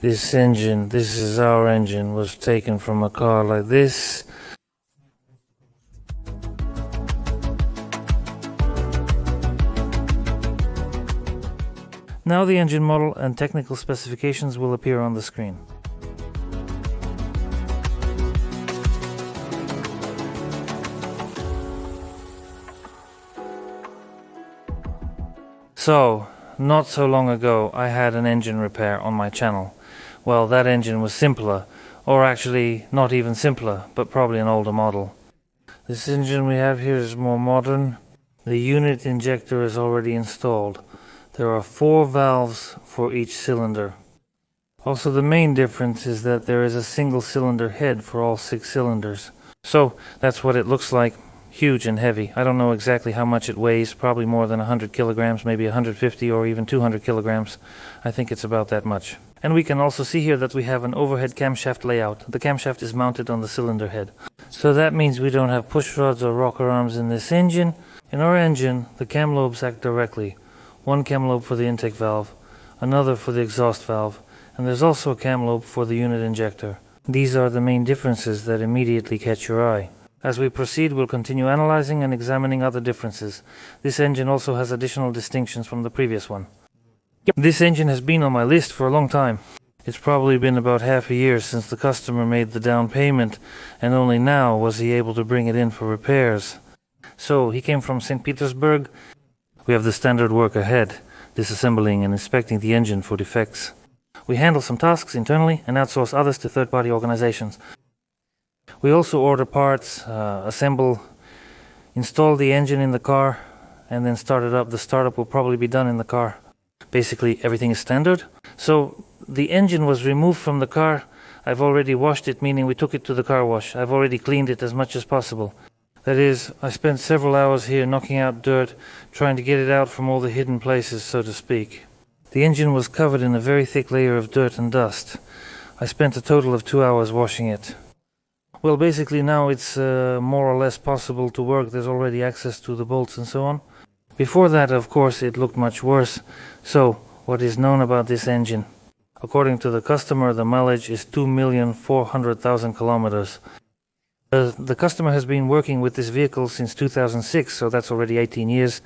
This engine, this is our engine, was taken from a car like this. Now the engine model and technical specifications will appear on the screen. So, not so long ago I had an engine repair on my channel. Well, that engine was simpler, or actually not even simpler, but probably an older model. This engine we have here is more modern. The unit injector is already installed. There are 4 valves for each cylinder. Also, the main difference is that there is a single cylinder head for all 6 cylinders. So, that's what it looks like. Huge and heavy. I don't know exactly how much it weighs, probably more than 100 kilograms, maybe 150 or even 200 kilograms. I think it's about that much. And we can also see here that we have an overhead camshaft layout. The camshaft is mounted on the cylinder head. So that means we don't have push rods or rocker arms in this engine. In our engine, the cam lobes act directly. One cam lobe for the intake valve, another for the exhaust valve, and there's also a cam lobe for the unit injector. These are the main differences that immediately catch your eye. As we proceed, we'll continue analyzing and examining other differences. This engine also has additional distinctions from the previous one. This engine has been on my list for a long time. It's probably been about half a year since the customer made the down payment, and only now was he able to bring it in for repairs. So, he came from St. Petersburg. We have the standard work ahead, disassembling and inspecting the engine for defects. We handle some tasks internally and outsource others to third-party organizations. We also order parts, assemble, install the engine in the car, and then start it up. The startup will probably be done in the car. Basically, everything is standard. So, the engine was removed from the car. I've already washed it, meaning we took it to the car wash. I've already cleaned it as much as possible. That is, I spent several hours here knocking out dirt, trying to get it out from all the hidden places, so to speak. The engine was covered in a very thick layer of dirt and dust. I spent a total of 2 hours washing it. Well, basically now it's more or less possible to work. There's already access to the bolts and so on. Before that, of course, it looked much worse. So, what is known about this engine? According to the customer, the mileage is 2,400,000 kilometers. The customer has been working with this vehicle since 2006, so that's already 18 years,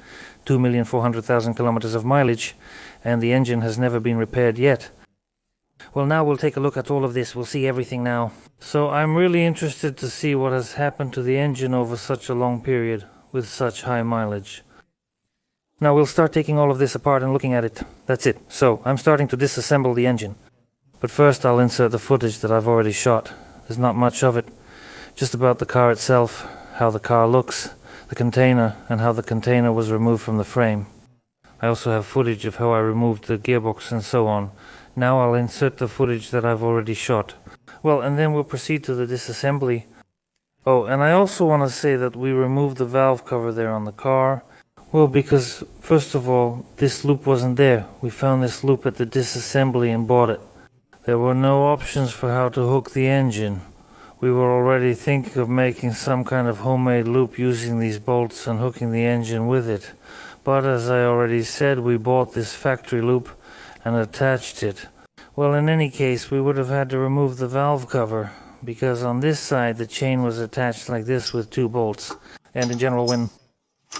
2,400,000 kilometers of mileage, and the engine has never been repaired yet. Well, now we'll take a look at all of this. We'll see everything now. So I'm really interested to see what has happened to the engine over such a long period with such high mileage. Now we'll start taking all of this apart and looking at it. That's it. So I'm starting to disassemble the engine. But first I'll insert the footage that I've already shot. There's not much of it. Just about the car itself, how the car looks, the container, and how the container was removed from the frame. I also have footage of how I removed the gearbox and so on. Now I'll insert the footage that I've already shot. Well, and then we'll proceed to the disassembly. Oh, and I also want to say that we removed the valve cover there on the car. Well, because, first of all, this loop wasn't there. We found this loop at the disassembly and bought it. There were no options for how to hook the engine. We were already thinking of making some kind of homemade loop using these bolts and hooking the engine with it. But as I already said, we bought this factory loop and attached it. Well, in any case, we would have had to remove the valve cover, because on this side the chain was attached like this with 2 bolts. And in general,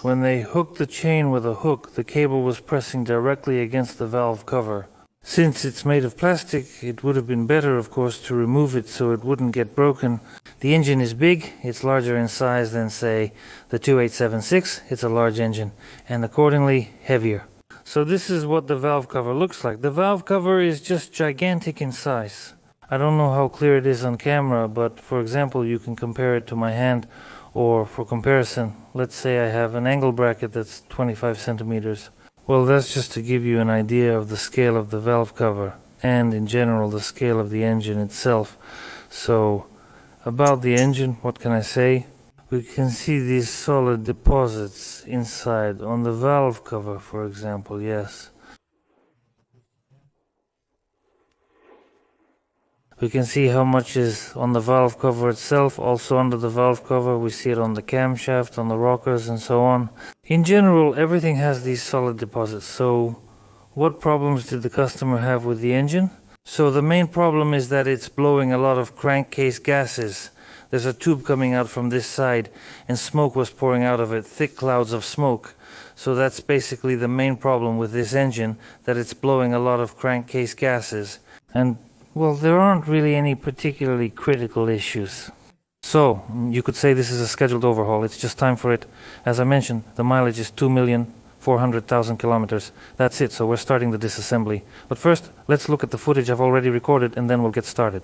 when they hooked the chain with a hook, the cable was pressing directly against the valve cover. Since it's made of plastic, it would have been better, of course, to remove it so it wouldn't get broken. The engine is big, it's larger in size than, say, the 2876, it's a large engine, and accordingly heavier. So this is what the valve cover looks like. The valve cover is just gigantic in size. I don't know how clear it is on camera, but for example, you can compare it to my hand, or for comparison, let's say I have an angle bracket that's 25 centimeters. Well, that's just to give you an idea of the scale of the valve cover, and in general the scale of the engine itself. So, about the engine, what can I say? We can see these solid deposits inside, on the valve cover, for example, yes. We can see how much is on the valve cover itself, also under the valve cover. We see it on the camshaft, on the rockers, and so on. In general, everything has these solid deposits. So, what problems did the customer have with the engine? So the main problem is that it's blowing a lot of crankcase gases. There's a tube coming out from this side, and smoke was pouring out of it, thick clouds of smoke. So that's basically the main problem with this engine, that it's blowing a lot of crankcase gases. And, well, there aren't really any particularly critical issues. So, you could say this is a scheduled overhaul. It's just time for it. As I mentioned, the mileage is 2,400,000 kilometers. That's it, so we're starting the disassembly. But first, let's look at the footage I've already recorded, and then we'll get started.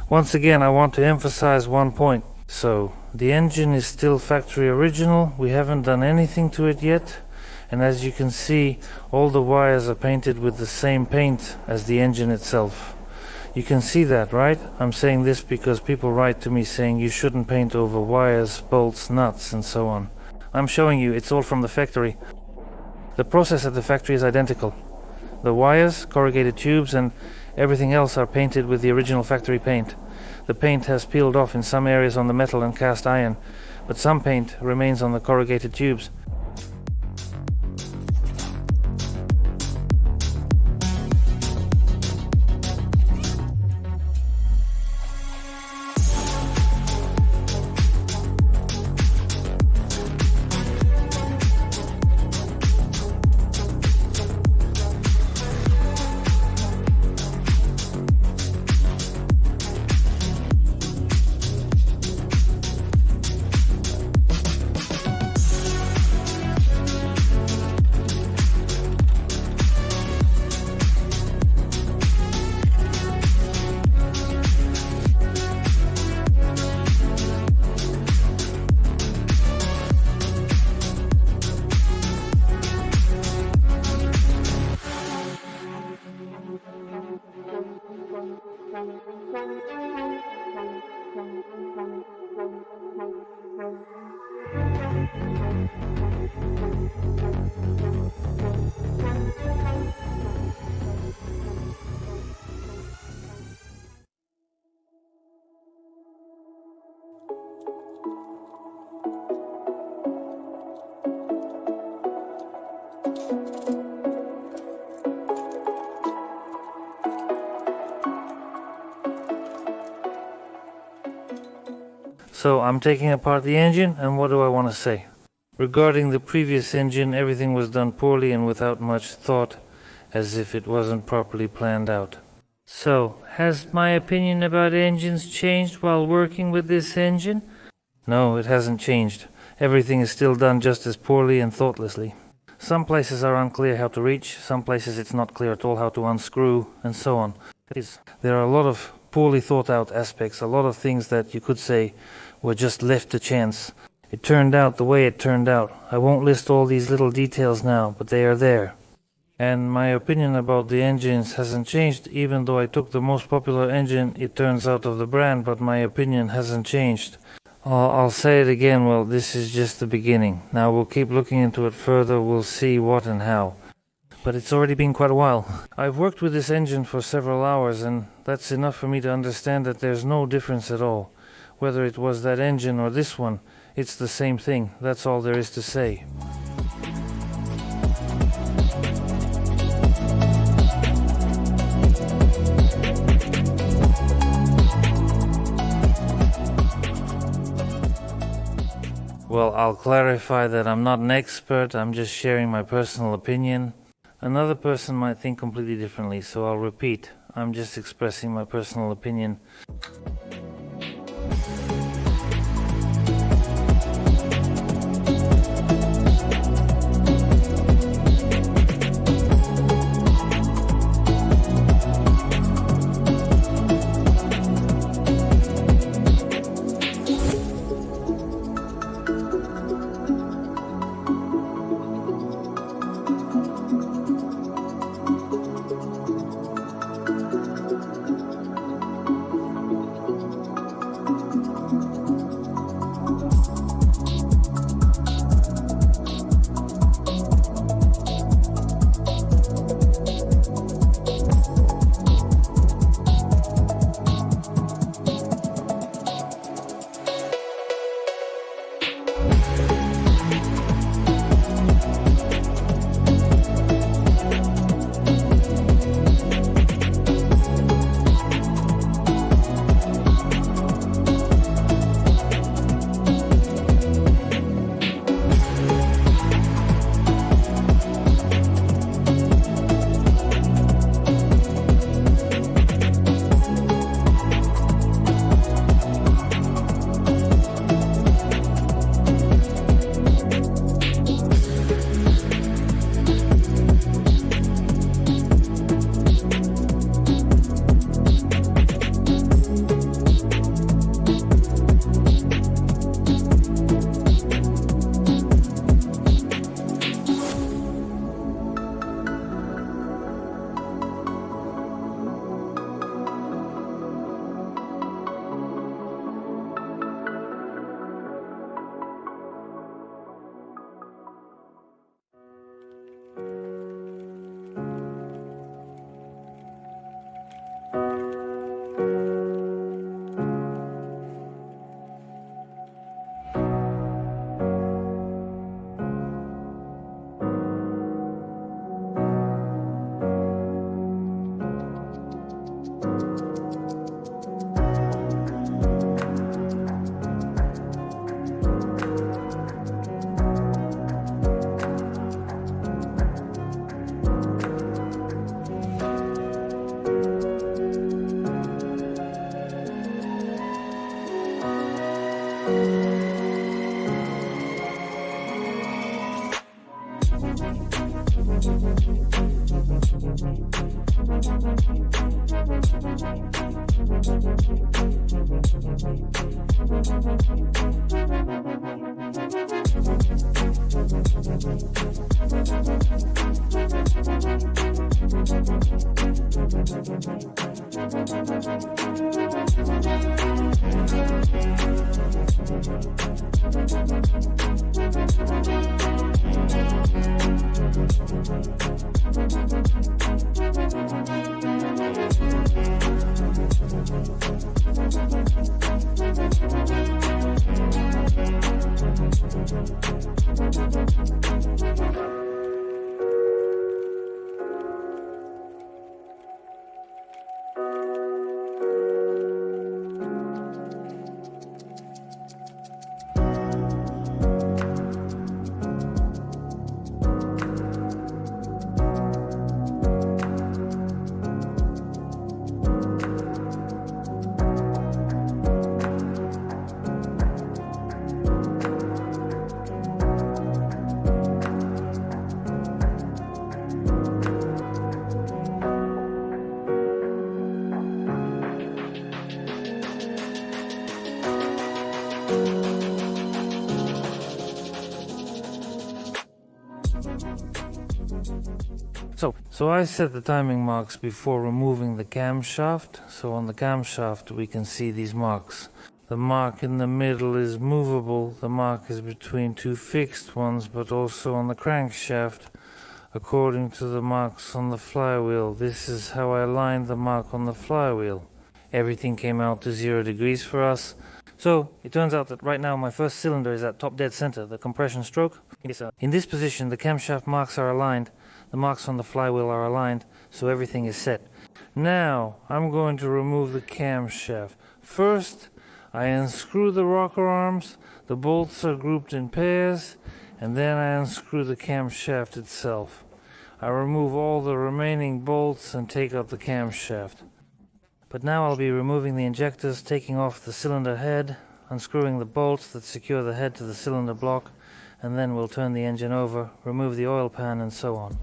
Once again, I want to emphasize one point. So, the engine is still factory original, we haven't done anything to it yet, and as you can see, all the wires are painted with the same paint as the engine itself. You can see that, right? I'm saying this because people write to me saying you shouldn't paint over wires, bolts, nuts, and so on. I'm showing you, it's all from the factory. The process at the factory is identical. The wires, corrugated tubes, and everything else are painted with the original factory paint. The paint has peeled off in some areas on the metal and cast iron, but some paint remains on the corrugated tubes. So I'm taking apart the engine, and what do I want to say? Regarding the previous engine, everything was done poorly and without much thought, as if it wasn't properly planned out. So, has my opinion about engines changed while working with this engine? No, it hasn't changed. Everything is still done just as poorly and thoughtlessly. Some places are unclear how to reach, some places it's not clear at all how to unscrew, and so on. There are a lot of poorly thought out aspects, a lot of things that you could say were just left to chance. It turned out the way it turned out. I won't list all these little details now, but they are there. And my opinion about the engines hasn't changed, even though I took the most popular engine it turns out of the brand, but my opinion hasn't changed. I'll say it again, well, this is just the beginning. Now we'll keep looking into it further, we'll see what and how. But it's already been quite a while. I've worked with this engine for several hours, and that's enough for me to understand that there's no difference at all. Whether it was that engine or this one, it's the same thing. That's all there is to say. Well, I'll clarify that I'm not an expert, I'm just sharing my personal opinion. Another person might think completely differently, so I'll repeat, I'm just expressing my personal opinion. So I set the timing marks before removing the camshaft. So on the camshaft we can see these marks. The mark in the middle is movable. The mark is between two fixed ones, but also on the crankshaft according to the marks on the flywheel. This is how I aligned the mark on the flywheel. Everything came out to 0 degrees for us. So it turns out that right now my first cylinder is at top dead center, the compression stroke. In this position the camshaft marks are aligned, the marks on the flywheel are aligned, so everything is set. Now I'm going to remove the camshaft. First I unscrew the rocker arms, the bolts are grouped in pairs, and then I unscrew the camshaft itself. I remove all the remaining bolts and take out the camshaft. But now I'll be removing the injectors, taking off the cylinder head, unscrewing the bolts that secure the head to the cylinder block, and then we'll turn the engine over, remove the oil pan, and so on.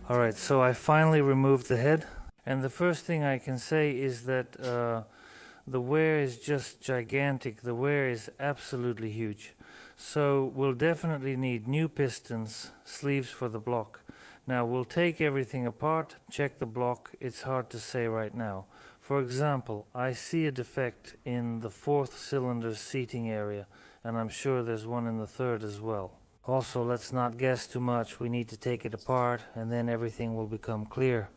Alright, so I finally removed the head, and the first thing I can say is that the wear is just gigantic. The wear is absolutely huge. So we'll definitely need new pistons, sleeves for the block. Now we'll take everything apart, check the block. It's hard to say right now. For example, I see a defect in the fourth cylinder's seating area, and I'm sure there's one in the third as well. Also, let's not guess too much. We need to take it apart, and then everything will become clear.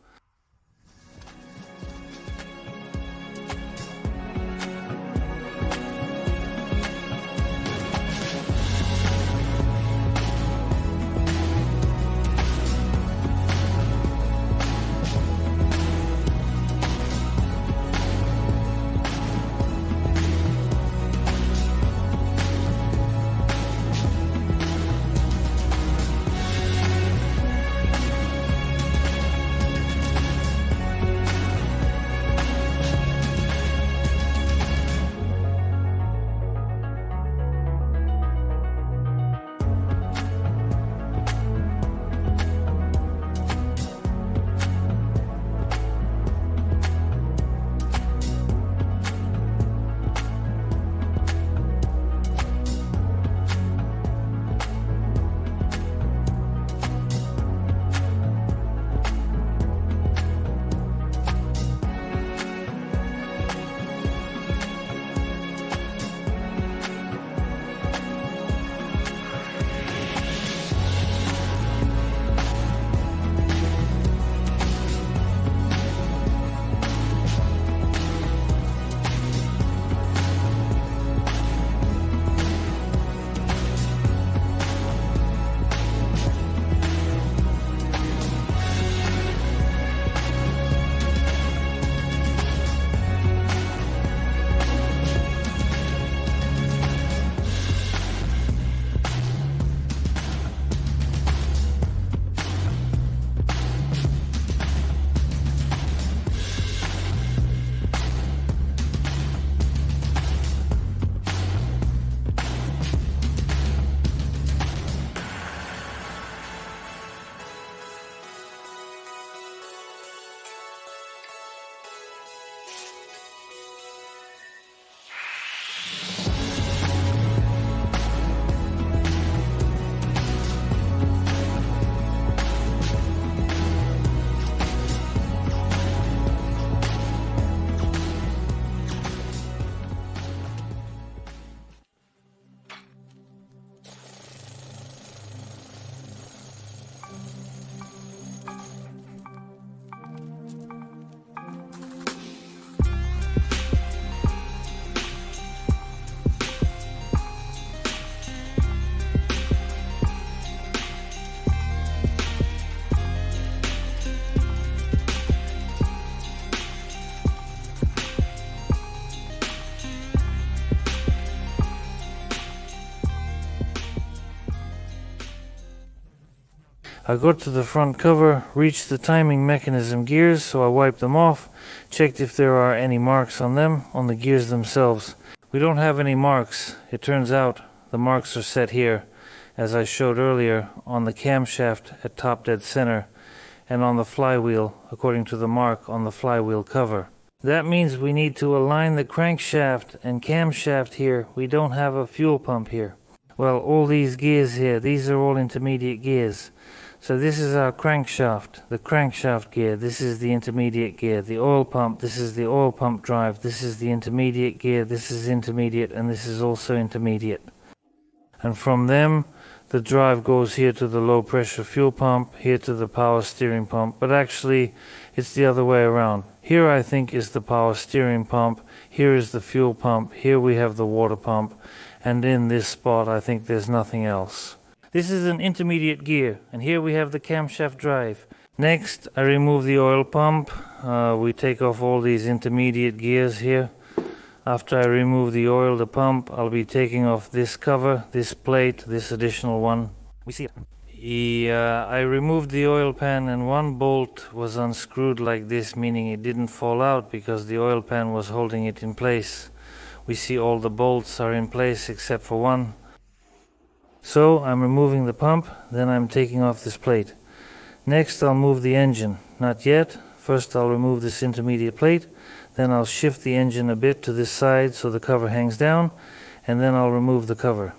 I got to the front cover, reached the timing mechanism gears, so I wiped them off, checked if there are any marks on them, on the gears themselves. We don't have any marks. It turns out the marks are set here, as I showed earlier, on the camshaft at top dead center, and on the flywheel, according to the mark on the flywheel cover. That means we need to align the crankshaft and camshaft here. We don't have a fuel pump here. Well, all these gears here, these are all intermediate gears. So this is our crankshaft, the crankshaft gear. This is the intermediate gear. The oil pump, this is the oil pump drive. This is the intermediate gear. This is intermediate, and this is also intermediate. And from them, the drive goes here to the low pressure fuel pump, here to the power steering pump. But actually, it's the other way around. Here I think is the power steering pump. Here is the fuel pump. Here we have the water pump. And in this spot, I think there's nothing else. This is an intermediate gear, and here we have the camshaft drive. Next, I remove the oil pump. We take off all these intermediate gears here. After I remove the oil, the pump, I'll be taking off this cover, this plate, this additional one. We see it. I removed the oil pan, and one bolt was unscrewed like this, meaning it didn't fall out because the oil pan was holding it in place. We see all the bolts are in place except for one. So I'm removing the pump, then I'm taking off this plate. Next I'll move the engine. Not yet. First I'll remove this intermediate plate, then I'll shift the engine a bit to this side so the cover hangs down, and then I'll remove the cover.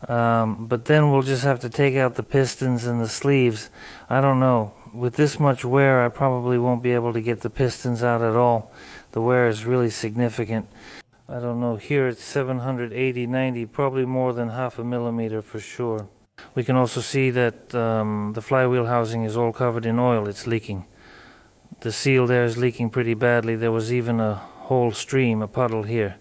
But then we'll just have to take out the pistons and the sleeves. I don't know. With this much wear, I probably won't be able to get the pistons out at all. The wear is really significant. I don't know. Here it's 780, 90, probably more than half a millimeter for sure. We can also see that the flywheel housing is all covered in oil. It's leaking. The seal there is leaking pretty badly. There was even a whole stream, a puddle here.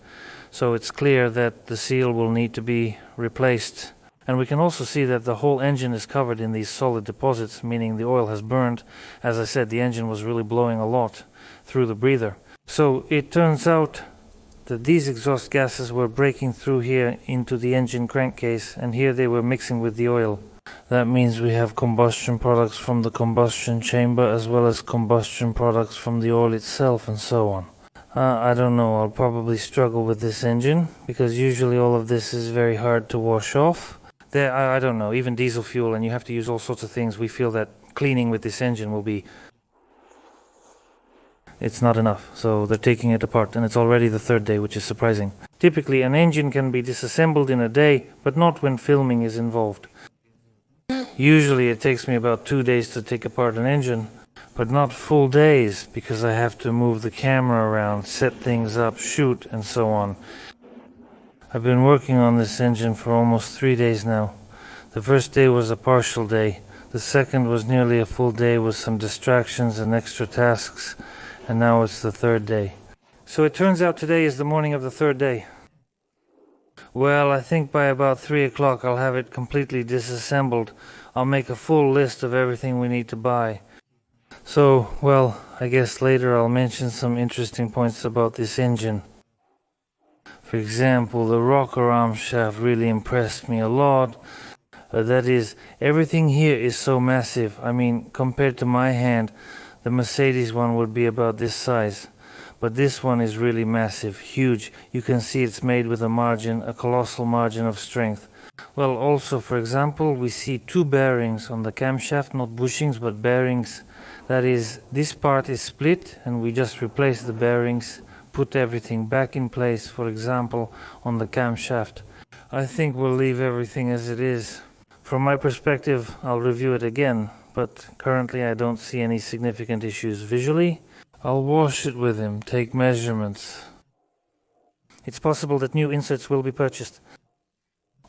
So it's clear that the seal will need to be replaced. And we can also see that the whole engine is covered in these solid deposits, meaning the oil has burned. As I said, the engine was really blowing a lot through the breather. So it turns out that these exhaust gases were breaking through here into the engine crankcase, and here they were mixing with the oil. That means we have combustion products from the combustion chamber as well as combustion products from the oil itself and so on. I don't know, I'll probably struggle with this engine because usually all of this is very hard to wash off. I don't know, even diesel fuel, and you have to use all sorts of things. We feel that cleaning with this engine will be... It's not enough, so they're taking it apart, and it's already the third day, which is surprising. Typically an engine can be disassembled in a day, but not when filming is involved. Usually it takes me about 2 days to take apart an engine, but not full days, because I have to move the camera around, set things up, shoot, and so on. I've been working on this engine for almost 3 days now. The first day was a partial day. The second was nearly a full day with some distractions and extra tasks, and now it's the third day. So it turns out today is the morning of the third day. Well, I think by about 3 o'clock I'll have it completely disassembled. I'll make a full list of everything we need to buy. So, well, I guess later I'll mention some interesting points about this engine. For example, the rocker arm shaft really impressed me a lot. That is, everything here is so massive. I mean, compared to my hand, the Mercedes one would be about this size. But this one is really massive, huge. You can see it's made with a margin, a colossal margin of strength. Well, also, for example, we see 2 bearings on the camshaft, not bushings, but bearings. That is, this part is split, and we just replace the bearings, put everything back in place, for example, on the camshaft. I think we'll leave everything as it is. From my perspective, I'll review it again, but currently I don't see any significant issues visually. I'll wash it with him, take measurements. It's possible that new inserts will be purchased.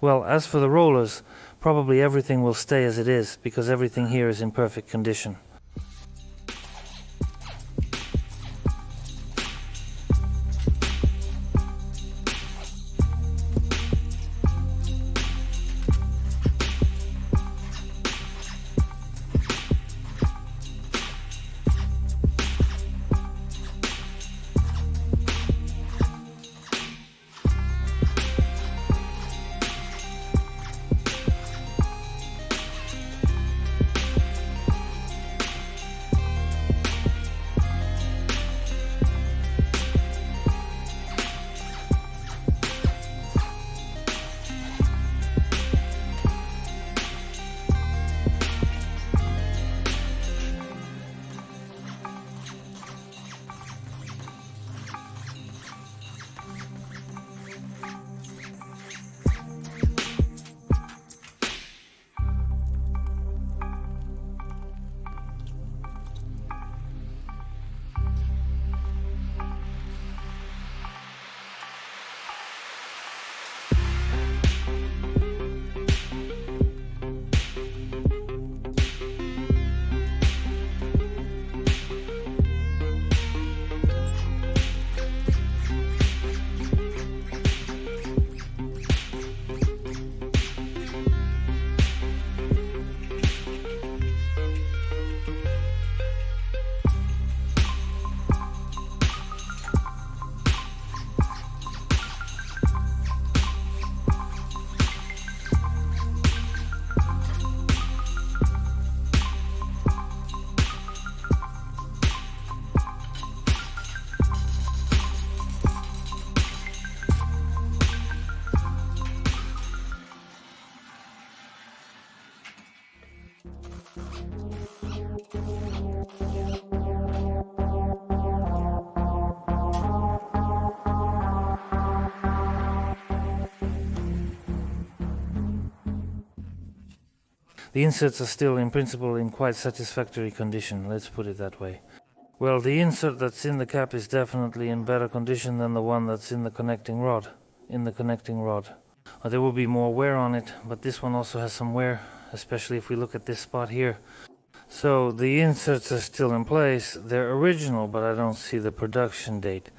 Well, as for the rollers, probably everything will stay as it is, because everything here is in perfect condition. The inserts are still in principle in quite satisfactory condition, let's put it that way. Well, the insert that's in the cap is definitely in better condition than the one that's in the connecting rod. There will be more wear on it, but this one also has some wear, especially if we look at this spot here. So the inserts are still in place. They're original, but I don't see the production date.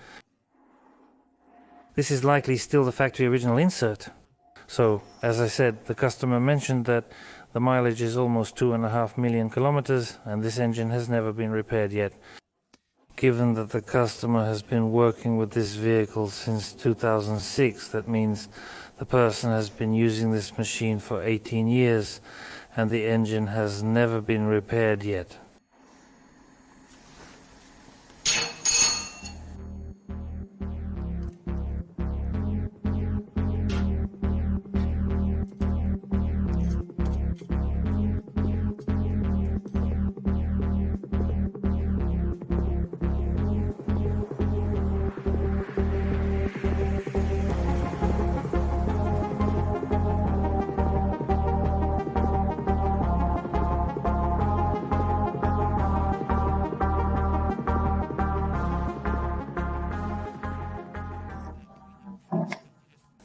This is likely still the factory original insert. So, as I said, the customer mentioned that the mileage is almost 2.5 million kilometers, and this engine has never been repaired yet. Given that the customer has been working with this vehicle since 2006, that means the person has been using this machine for 18 years, and the engine has never been repaired yet.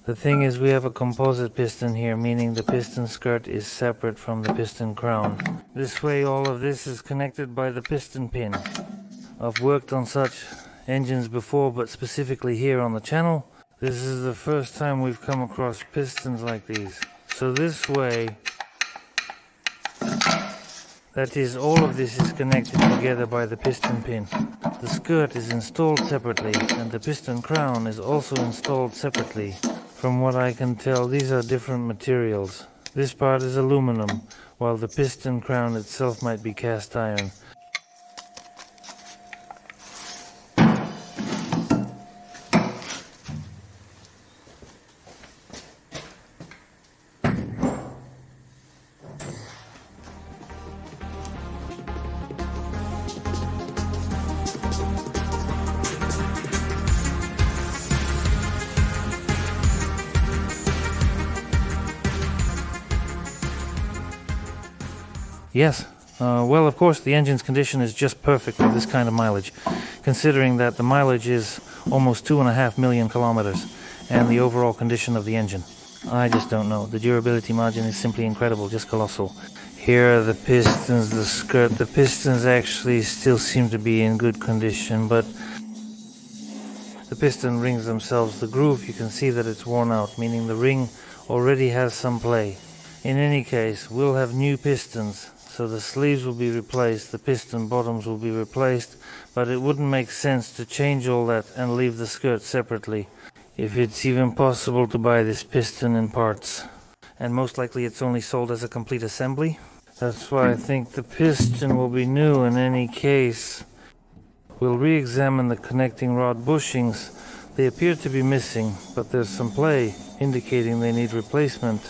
The thing is, we have a composite piston here, meaning the piston skirt is separate from the piston crown. This way all of this is connected by the piston pin. I've worked on such engines before, but specifically here on the channel, this is the first time we've come across pistons like these. So this way, that is, all of this is connected together by the piston pin. The skirt is installed separately, and the piston crown is also installed separately. From what I can tell, these are different materials. This part is aluminum, while the piston crown itself might be cast iron. Yes, well, of course the engine's condition is just perfect for this kind of mileage, considering that the mileage is almost 2.5 million kilometers, and the overall condition of the engine. I just don't know. The durability margin is simply incredible, just colossal. Here are the pistons, the skirt. The pistons actually still seem to be in good condition, but the piston rings themselves, the groove, you can see that it's worn out, meaning the ring already has some play. In any case, we'll have new pistons. So the sleeves will be replaced, the piston bottoms will be replaced, but it wouldn't make sense to change all that and leave the skirt separately, if it's even possible to buy this piston in parts. And most likely it's only sold as a complete assembly. That's why I think the piston will be new in any case. We'll re-examine the connecting rod bushings. They appear to be missing, but there's some play indicating they need replacement.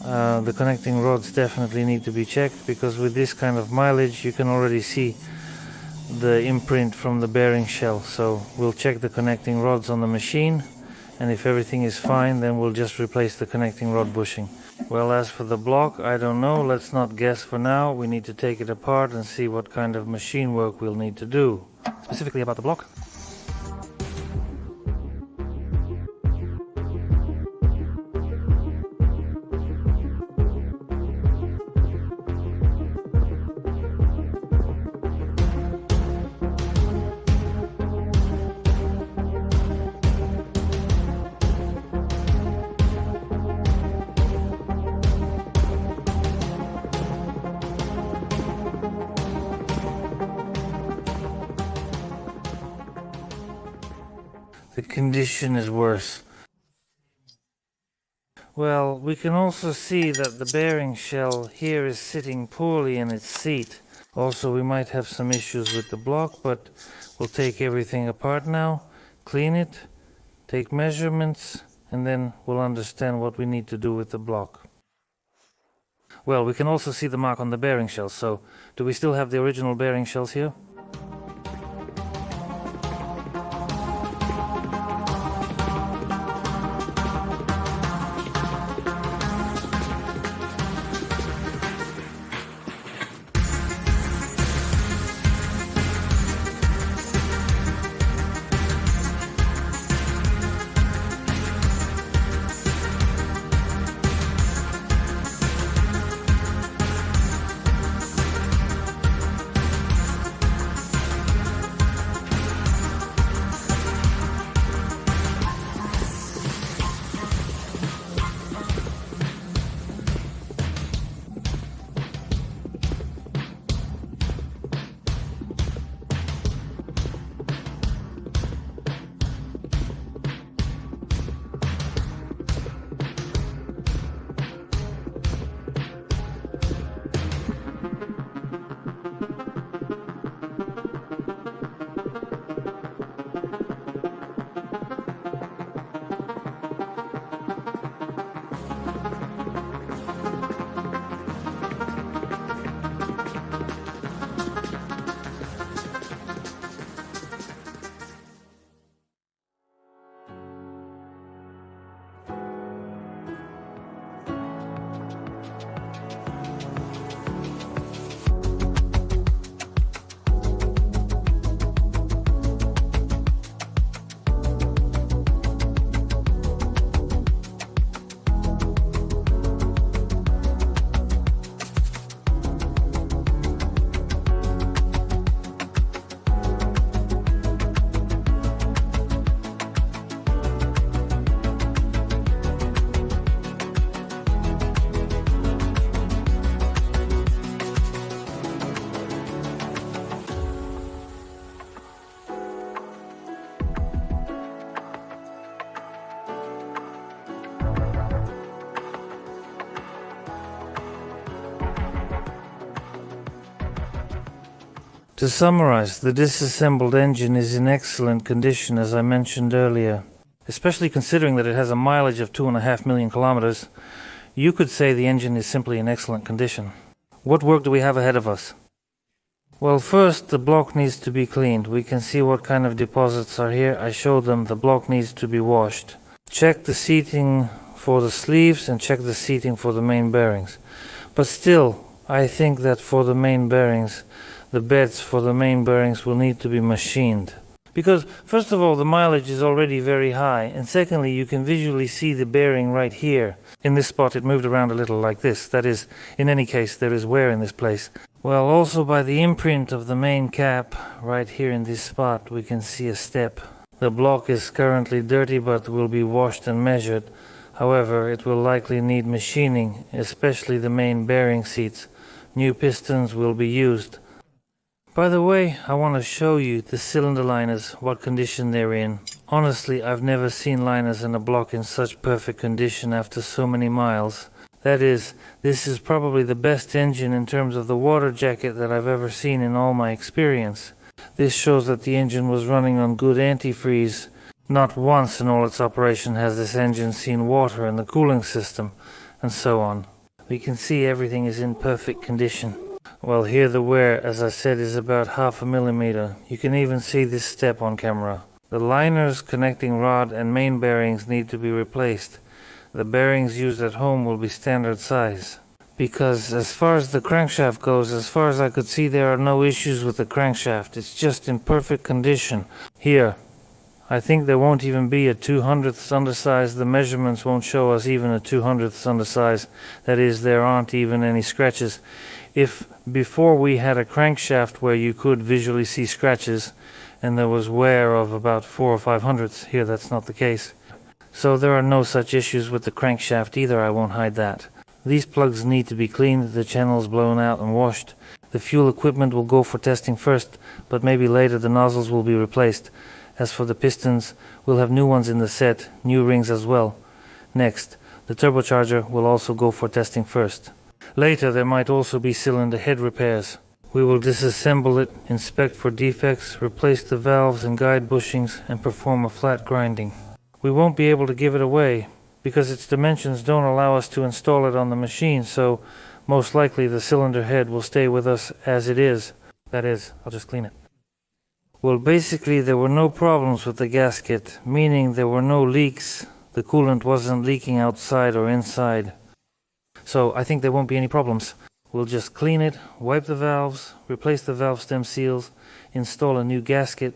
The connecting rods definitely need to be checked, because with this kind of mileage you can already see the imprint from the bearing shell. So we'll check the connecting rods on the machine, and if everything is fine, then we'll just replace the connecting rod bushing. Well, as for the block, I don't know. Let's not guess for now. We need to take it apart and see what kind of machine work we'll need to do. Specifically about the block, the condition is worse. Well, we can also see that the bearing shell here is sitting poorly in its seat. Also, we might have some issues with the block, but we'll take everything apart now, clean it, take measurements, and then we'll understand what we need to do with the block. Well, we can also see the mark on the bearing shells, so do we still have the original bearing shells here? To summarize, the disassembled engine is in excellent condition, as I mentioned earlier. Especially considering that it has a mileage of 2.5 million kilometers, you could say the engine is simply in excellent condition. What work do we have ahead of us? Well, first, the block needs to be cleaned. We can see what kind of deposits are here. I showed them the block needs to be washed. Check the seating for the sleeves and check the seating for the main bearings. But still, I think that for the main bearings, the beds for the main bearings will need to be machined. Because, first of all, the mileage is already very high, and secondly, you can visually see the bearing right here. In this spot, it moved around a little like this. That is, in any case, there is wear in this place. Well, also by the imprint of the main cap, right here in this spot, we can see a step. The block is currently dirty, but will be washed and measured. However, it will likely need machining, especially the main bearing seats. New pistons will be used. By the way, I want to show you the cylinder liners, what condition they're in. Honestly, I've never seen liners in a block in such perfect condition after so many miles. That is, this is probably the best engine in terms of the water jacket that I've ever seen in all my experience. This shows that the engine was running on good antifreeze. Not once in all its operation has this engine seen water in the cooling system, and so on. We can see everything is in perfect condition. Well, here the wear, as I said, is about 0.5 millimeter. You can even see this step on camera. The liners, connecting rod and main bearings need to be replaced. The bearings used at home will be standard size. Because as far as the crankshaft goes, as far as I could see, there are no issues with the crankshaft. It's just in perfect condition. Here, I think there won't even be a 200th undersize. The measurements won't show us even a 200th undersize. That is, there aren't even any scratches. If before we had a crankshaft where you could visually see scratches and there was wear of about 4 or 500ths, here that's not the case. So there are no such issues with the crankshaft either, I won't hide that. These plugs need to be cleaned, the channels blown out and washed. The fuel equipment will go for testing first, but maybe later the nozzles will be replaced. As for the pistons, we'll have new ones in the set, new rings as well. Next, the turbocharger will also go for testing first. Later there might also be cylinder head repairs. We will disassemble it, inspect for defects, replace the valves and guide bushings, and perform a flat grinding. We won't be able to give it away, because its dimensions don't allow us to install it on the machine, so most likely the cylinder head will stay with us as it is. That is, I'll just clean it. Well, basically there were no problems with the gasket, meaning there were no leaks. The coolant wasn't leaking outside or inside. So I think there won't be any problems. We'll just clean it, wipe the valves, replace the valve stem seals, install a new gasket,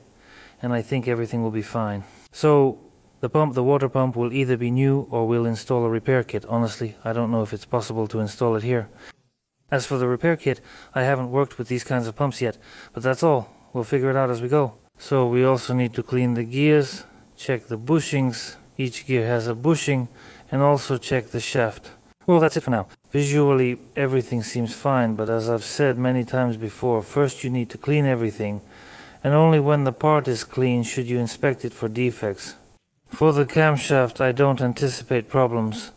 and I think everything will be fine. So the water pump will either be new or we'll install a repair kit. Honestly, I don't know if it's possible to install it here. As for the repair kit, I haven't worked with these kinds of pumps yet, but that's all. We'll figure it out as we go. So we also need to clean the gears, check the bushings. Each gear has a bushing, and also check the shaft. Well, that's it for now. Visually, everything seems fine, but as I've said many times before, first you need to clean everything, and only when the part is clean should you inspect it for defects. For the camshaft, I don't anticipate problems.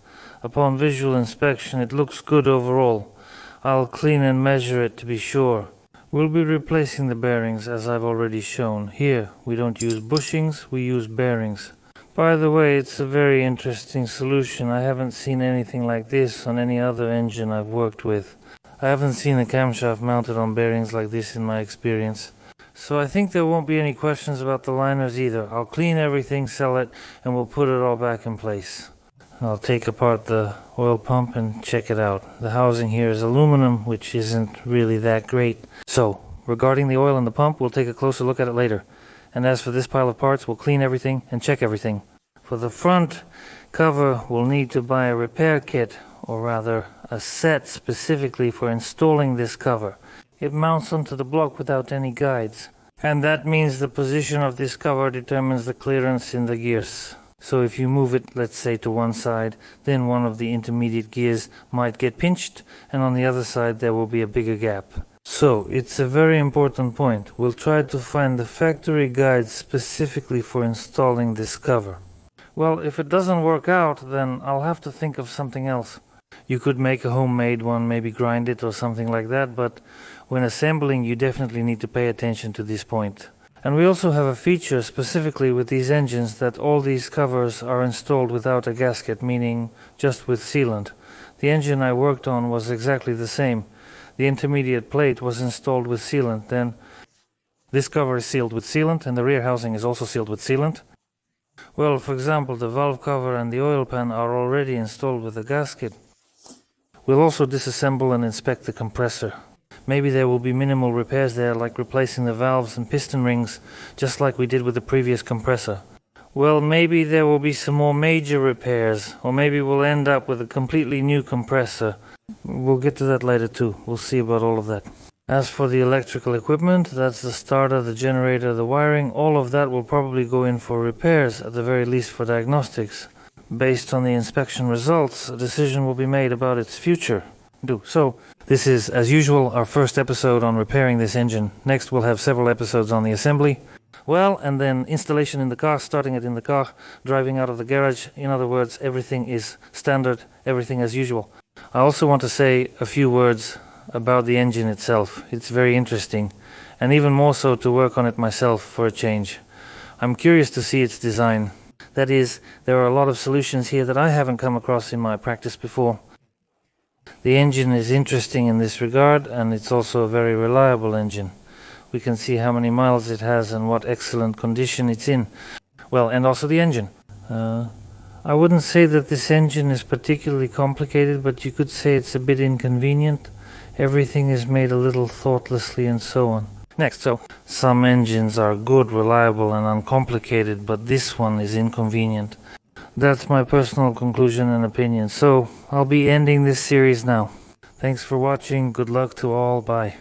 Upon visual inspection, it looks good overall. I'll clean and measure it to be sure. We'll be replacing the bearings, as I've already shown. Here, we don't use bushings, we use bearings. By the way, it's a very interesting solution. I haven't seen anything like this on any other engine I've worked with. I haven't seen a camshaft mounted on bearings like this in my experience. So I think there won't be any questions about the liners either. I'll clean everything, sell it, and we'll put it all back in place. I'll take apart the oil pump and check it out. The housing here is aluminum, which isn't really that great. So, regarding the oil in the pump, we'll take a closer look at it later. And as for this pile of parts, we'll clean everything and check everything. For the front cover, we'll need to buy a repair kit, or rather a set specifically for installing this cover. It mounts onto the block without any guides, and that means the position of this cover determines the clearance in the gears. So if you move it, let's say, to one side, then one of the intermediate gears might get pinched, and on the other side there will be a bigger gap. So, it's a very important point. We'll try to find the factory guide specifically for installing this cover. Well, if it doesn't work out, then I'll have to think of something else. You could make a homemade one, maybe grind it or something like that, but when assembling you definitely need to pay attention to this point. And we also have a feature specifically with these engines that all these covers are installed without a gasket, meaning just with sealant. The engine I worked on was exactly the same. The intermediate plate was installed with sealant, then this cover is sealed with sealant and the rear housing is also sealed with sealant. Well, for example, the valve cover and the oil pan are already installed with a gasket. We'll also disassemble and inspect the compressor. Maybe there will be minimal repairs there, like replacing the valves and piston rings, just like we did with the previous compressor. Well, maybe there will be some more major repairs, or maybe we'll end up with a completely new compressor. We'll get to that later too. We'll see about all of that. As for the electrical equipment, that's the starter, the generator, the wiring, all of that will probably go in for repairs, at the very least for diagnostics. Based on the inspection results, a decision will be made about its future. So, this is, as usual, our first episode on repairing this engine. Next we'll have several episodes on the assembly. Well, and then installation in the car, starting it in the car, driving out of the garage. In other words, everything is standard, everything as usual. I also want to say a few words about the engine itself. It's very interesting, and even more so to work on it myself for a change. I'm curious to see its design. That is, there are a lot of solutions here that I haven't come across in my practice before. The engine is interesting in this regard, and it's also a very reliable engine. We can see how many miles it has and what excellent condition it's in. Well, and also the engine. I wouldn't say that this engine is particularly complicated, but you could say it's a bit inconvenient. Everything is made a little thoughtlessly and so on. Next, some engines are good, reliable and uncomplicated, but this one is inconvenient. That's my personal conclusion and opinion, so I'll be ending this series now. Thanks for watching, good luck to all, bye.